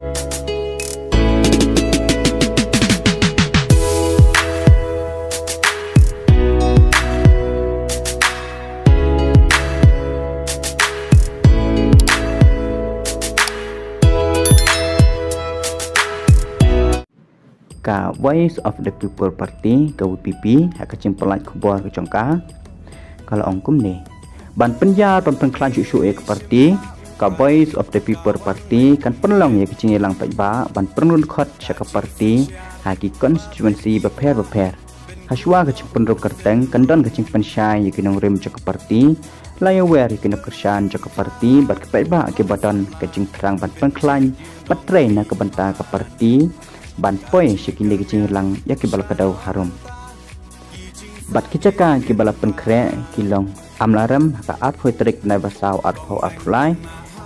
Ka Voice of the People Party ka WPP hak kecing pelat kubur ke jongka kalau ongkum ni ban penjar penklan syuk ke parti ka Voice of the People Party kan penlong ya kecing hilang ba ban pernun khot syaka parti haki constituency beper haswa kecing penruk kerteng kandon kecing pensyai ya kinong rim jaka parti layo wer ya kinong kersan jaka parti bat ba ke badan kecing perang ban penklan patre na ke benta ka parti ban poi sikini kecing hilang ya kibal kadau harum bat kicaka kibala penkre kilong amlaram ka at hoi trik nai basau at ho aflai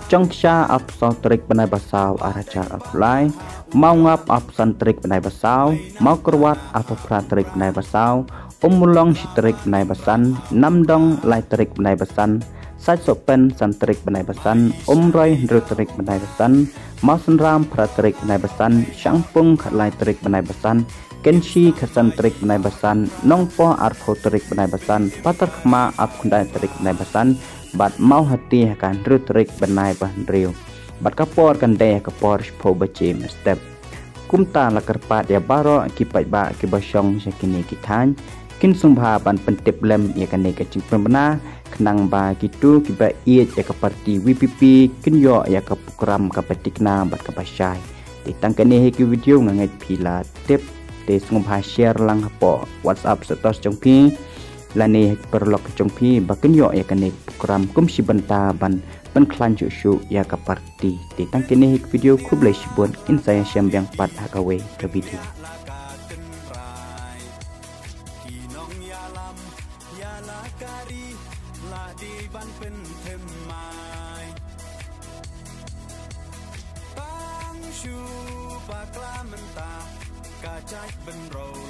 chongcha ap so trik benai basau aracha aflai mau ngap ap san trik benai basau mau kerwat ap pra trik benai basau umulong si trik benai basan namdong lai trik benai basan sai sopen san trik benai basan roi ndru trik benai basan mau senram pra trik benai basan syangpung lai trik benai basan kenshi khasan trik benai basan nongpo artho trik benai basan patar khma ap khundai trik benai basan bat mau hati akan ndru trik benai ban riu bat kapor kan de kapor pho bache step kumta la karpat ya baro kipai ba kibasong sakini kithan kin sumbha ban pentip lem ya kan ne kecing pembena kenang ba gitu kiba iet ya ke parti WPP kin yo ya ke program ke petikna bat ke pasai ditangkane heki video ngangai pila tip de sumbha share lang hapo WhatsApp status jongpi lani perlok jongpi bakin yo ya kan ne program kum si benta ban penklan ju ya ke parti ditangkane heki video kublai sibun in saya syam yang pat hakawe ke video Bang syu pakla mentah kacak benro